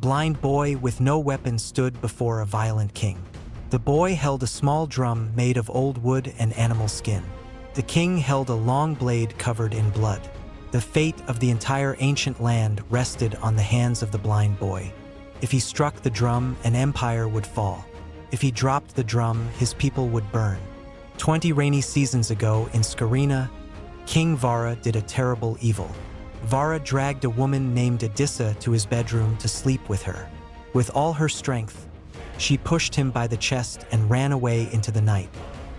blind boy with no weapon stood before a violent king. The boy held a small drum made of old wood and animal skin. The king held a long blade covered in blood. The fate of the entire ancient land rested on the hands of the blind boy. If he struck the drum, an empire would fall. If he dropped the drum, his people would burn. 20 rainy seasons ago in Skerina, King Vara did a terrible evil. Vara dragged a woman named Adissa to his bedroom to sleep with her. With all her strength, she pushed him by the chest and ran away into the night.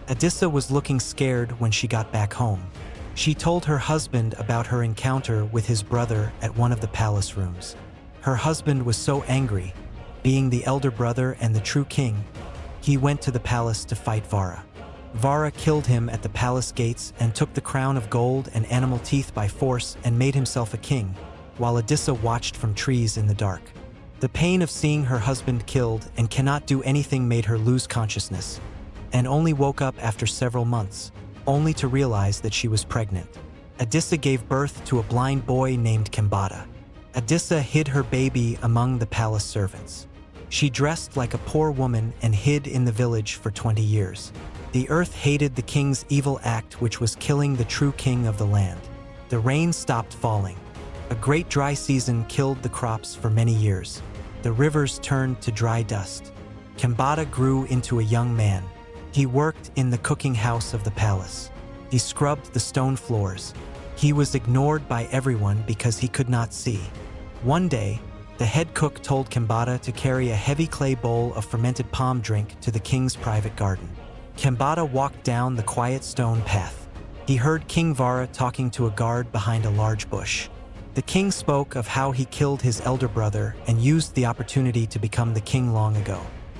Adissa was looking scared when she got back home. She told her husband about her encounter with his brother at one of the palace rooms. Her husband was so angry, being the elder brother and the true king, he went to the palace to fight Vara. Vara killed him at the palace gates and took the crown of gold and animal teeth by force and made himself a king, while Adissa watched from trees in the dark. The pain of seeing her husband killed and cannot do anything made her lose consciousness, and only woke up after several months, only to realize that she was pregnant. Adissa gave birth to a blind boy named Kembata. Adissa hid her baby among the palace servants. She dressed like a poor woman and hid in the village for 20 years. The earth hated the king's evil act, which was killing the true king of the land. The rain stopped falling. A great dry season killed the crops for many years. The rivers turned to dry dust. Kambata grew into a young man. He worked in the cooking house of the palace. He scrubbed the stone floors. He was ignored by everyone because he could not see. One day, the head cook told Kembata to carry a heavy clay bowl of fermented palm drink to the king's private garden. Kembata walked down the quiet stone path. He heard King Vara talking to a guard behind a large bush. The king spoke of how he killed his elder brother and used the opportunity to become the king long ago.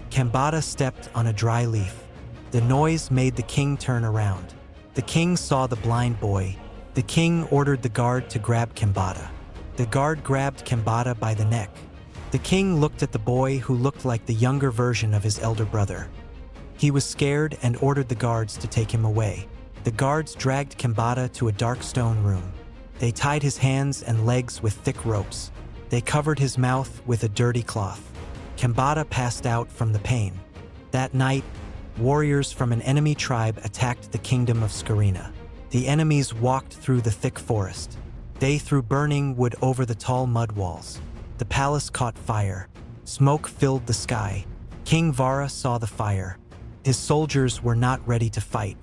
Kembata stepped on a dry leaf. The noise made the king turn around. The king saw the blind boy. The king ordered the guard to grab Kembata. The guard grabbed Kembata by the neck. The king looked at the boy, who looked like the younger version of his elder brother. He was scared and ordered the guards to take him away. The guards dragged Kembata to a dark stone room. They tied his hands and legs with thick ropes. They covered his mouth with a dirty cloth. Kembata passed out from the pain. That night, warriors from an enemy tribe attacked the kingdom of Scarina. The enemies walked through the thick forest. They threw burning wood over the tall mud walls. The palace caught fire. Smoke filled the sky. King Vara saw the fire. His soldiers were not ready to fight.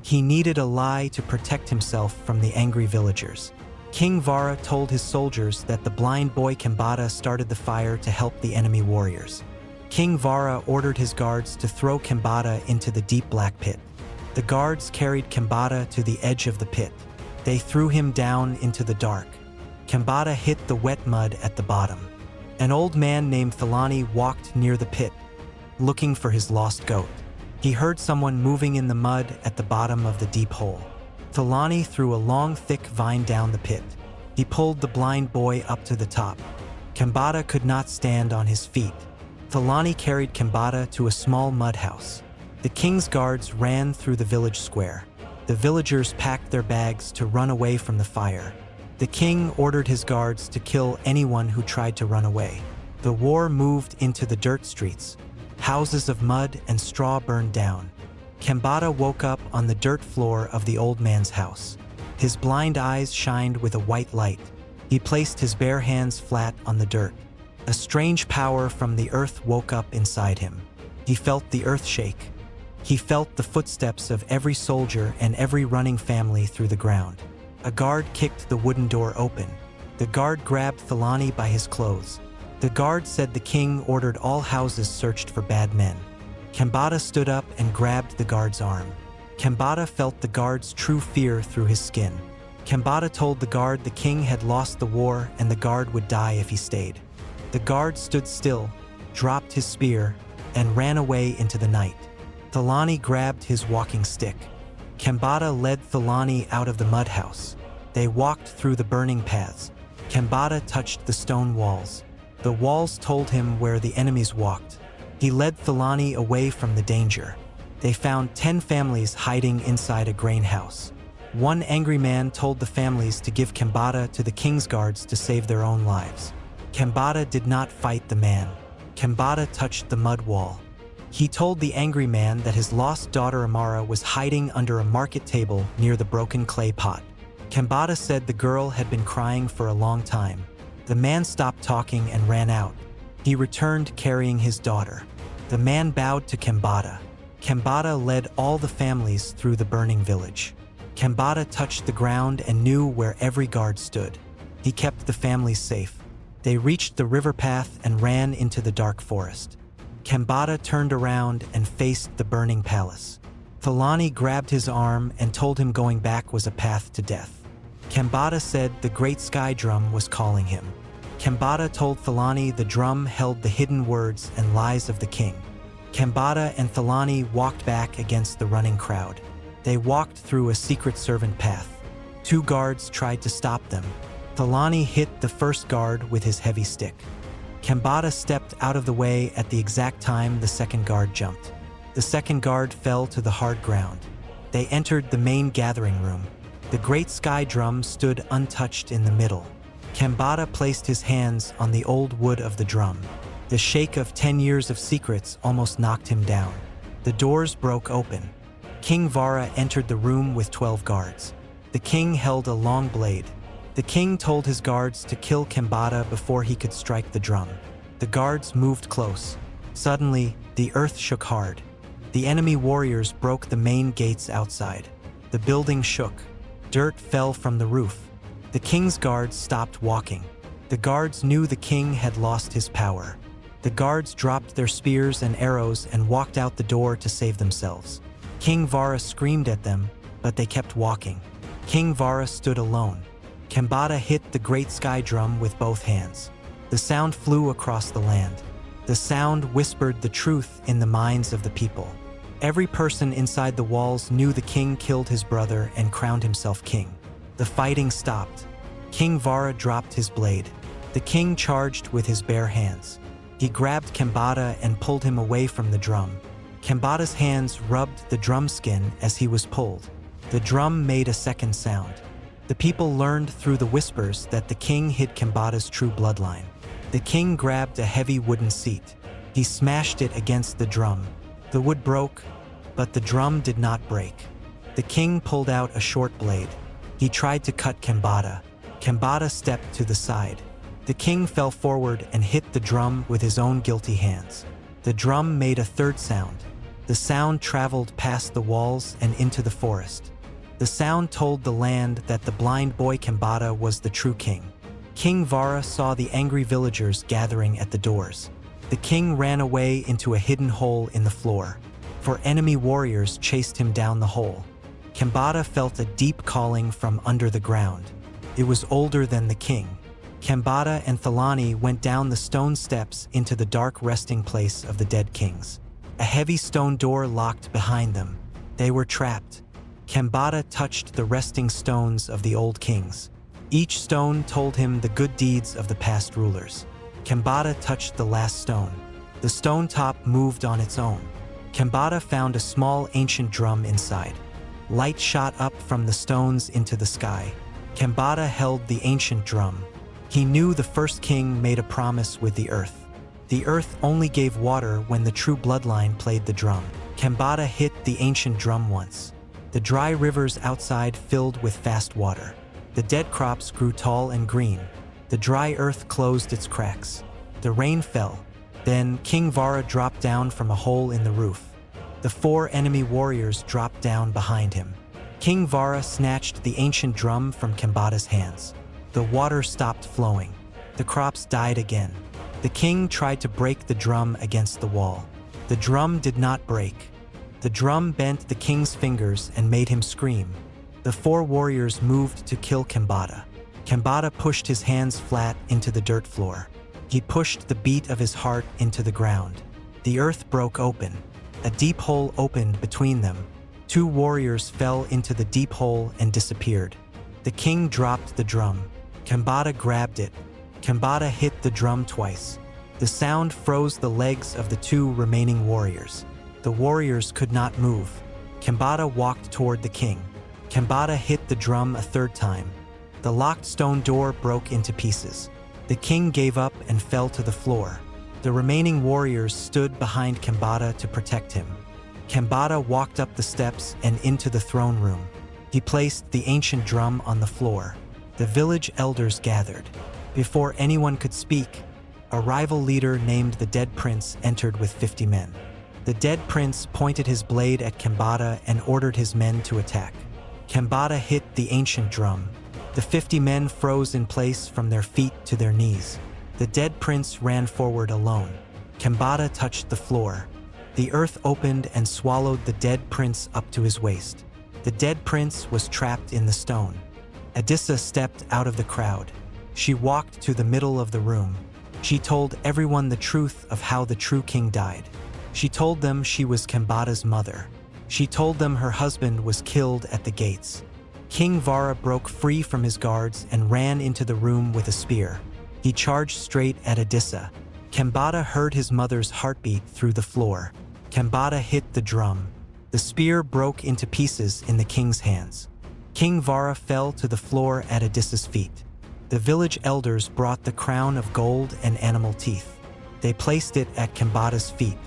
He needed a lie to protect himself from the angry villagers. King Vara told his soldiers that the blind boy Kembata started the fire to help the enemy warriors. King Vara ordered his guards to throw Kembata into the deep black pit. The guards carried Kembata to the edge of the pit. They threw him down into the dark. Kembata hit the wet mud at the bottom. An old man named Thalani walked near the pit, looking for his lost goat. He heard someone moving in the mud at the bottom of the deep hole. Thalani threw a long, thick vine down the pit. He pulled the blind boy up to the top. Kembata could not stand on his feet. Thalani carried Kembata to a small mud house. The king's guards ran through the village square. The villagers packed their bags to run away from the fire. The king ordered his guards to kill anyone who tried to run away. The war moved into the dirt streets. Houses of mud and straw burned down. Kembata woke up on the dirt floor of the old man's house. His blind eyes shined with a white light. He placed his bare hands flat on the dirt. A strange power from the earth woke up inside him. He felt the earth shake. He felt the footsteps of every soldier and every running family through the ground. A guard kicked the wooden door open. The guard grabbed Thalani by his clothes. The guard said the king ordered all houses searched for bad men. Kembata stood up and grabbed the guard's arm. Kembata felt the guard's true fear through his skin. Kembata told the guard the king had lost the war and the guard would die if he stayed. The guard stood still, dropped his spear, and ran away into the night. Thalani grabbed his walking stick. Kembata led Thalani out of the mud house. They walked through the burning paths. Kembata touched the stone walls. The walls told him where the enemies walked. He led Thalani away from the danger. They found 10 families hiding inside a grain house. One angry man told the families to give Kembata to the king's guards to save their own lives. Kembata did not fight the man. Kembata touched the mud wall. He told the angry man that his lost daughter Amara was hiding under a market table near the broken clay pot. Kembata said the girl had been crying for a long time. The man stopped talking and ran out. He returned carrying his daughter. The man bowed to Kembata. Kembata led all the families through the burning village. Kembata touched the ground and knew where every guard stood. He kept the families safe. They reached the river path and ran into the dark forest. Kembata turned around and faced the burning palace. Thalani grabbed his arm and told him going back was a path to death. Kembata said the great sky drum was calling him. Kembata told Thalani the drum held the hidden words and lies of the king. Kembata and Thalani walked back against the running crowd. They walked through a secret servant path. 2 guards tried to stop them. Thalani hit the first guard with his heavy stick. Kembata stepped out of the way at the exact time the second guard jumped. The second guard fell to the hard ground. They entered the main gathering room. The great sky drum stood untouched in the middle. Kembata placed his hands on the old wood of the drum. The shake of 10 years of secrets almost knocked him down. The doors broke open. King Vara entered the room with 12 guards. The king held a long blade. The king told his guards to kill Kembata before he could strike the drum. The guards moved close. Suddenly, the earth shook hard. The enemy warriors broke the main gates outside. The building shook. Dirt fell from the roof. The king's guards stopped walking. The guards knew the king had lost his power. The guards dropped their spears and arrows and walked out the door to save themselves. King Vara screamed at them, but they kept walking. King Vara stood alone. Kembata hit the great sky drum with both hands. The sound flew across the land. The sound whispered the truth in the minds of the people. Every person inside the walls knew the king killed his brother and crowned himself king. The fighting stopped. King Vara dropped his blade. The king charged with his bare hands. He grabbed Kembata and pulled him away from the drum. Kembata's hands rubbed the drum skin as he was pulled. The drum made a second sound. The people learned through the whispers that the king hid Kembata's true bloodline. The king grabbed a heavy wooden seat. He smashed it against the drum. The wood broke, but the drum did not break. The king pulled out a short blade. He tried to cut Kembata. Kembata stepped to the side. The king fell forward and hit the drum with his own guilty hands. The drum made a third sound. The sound traveled past the walls and into the forest. The sound told the land that the blind boy Kembata was the true king. King Vara saw the angry villagers gathering at the doors. The king ran away into a hidden hole in the floor, for enemy warriors chased him down the hole. Kembata felt a deep calling from under the ground. It was older than the king. Kembata and Thalani went down the stone steps into the dark resting place of the dead kings. A heavy stone door locked behind them. They were trapped. Kembata touched the resting stones of the old kings. Each stone told him the good deeds of the past rulers. Kembata touched the last stone. The stone top moved on its own. Kembata found a small ancient drum inside. Light shot up from the stones into the sky. Kembata held the ancient drum. He knew the first king made a promise with the earth. The earth only gave water when the true bloodline played the drum. Kembata hit the ancient drum once. The dry rivers outside filled with fast water. The dead crops grew tall and green. The dry earth closed its cracks. The rain fell. Then King Vara dropped down from a hole in the roof. The 4 enemy warriors dropped down behind him. King Vara snatched the ancient drum from Kembata's hands. The water stopped flowing. The crops died again. The king tried to break the drum against the wall. The drum did not break. The drum bent the king's fingers and made him scream. The 4 warriors moved to kill Kembata. Kembata pushed his hands flat into the dirt floor. He pushed the beat of his heart into the ground. The earth broke open. A deep hole opened between them. 2 warriors fell into the deep hole and disappeared. The king dropped the drum. Kembata grabbed it. Kembata hit the drum twice. The sound froze the legs of the 2 remaining warriors. The warriors could not move. Kembata walked toward the king. Kembata hit the drum a third time. The locked stone door broke into pieces. The king gave up and fell to the floor. The remaining warriors stood behind Kembata to protect him. Kembata walked up the steps and into the throne room. He placed the ancient drum on the floor. The village elders gathered. Before anyone could speak, a rival leader named the Dead Prince entered with 50 men. The Dead Prince pointed his blade at Kembata and ordered his men to attack. Kembata hit the ancient drum. The 50 men froze in place from their feet to their knees. The Dead Prince ran forward alone. Kembata touched the floor. The earth opened and swallowed the Dead Prince up to his waist. The Dead Prince was trapped in the stone. Adissa stepped out of the crowd. She walked to the middle of the room. She told everyone the truth of how the true king died. She told them she was Kembata's mother. She told them her husband was killed at the gates. King Vara broke free from his guards and ran into the room with a spear. He charged straight at Adissa. Kembata heard his mother's heartbeat through the floor. Kembata hit the drum. The spear broke into pieces in the king's hands. King Vara fell to the floor at Adissa's feet. The village elders brought the crown of gold and animal teeth. They placed it at Kembata's feet.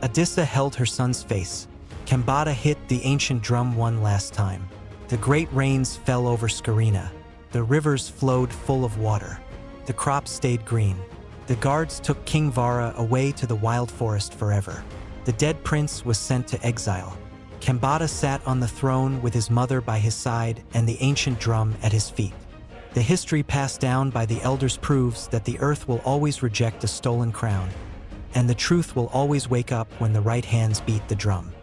Adissa held her son's face. Kembata hit the ancient drum one last time. The great rains fell over Skerina. The rivers flowed full of water. The crops stayed green. The guards took King Vara away to the wild forest forever. The Dead Prince was sent to exile. Kembata sat on the throne with his mother by his side and the ancient drum at his feet. The history passed down by the elders proves that the earth will always reject a stolen crown, and the truth will always wake up when the right hands beat the drum.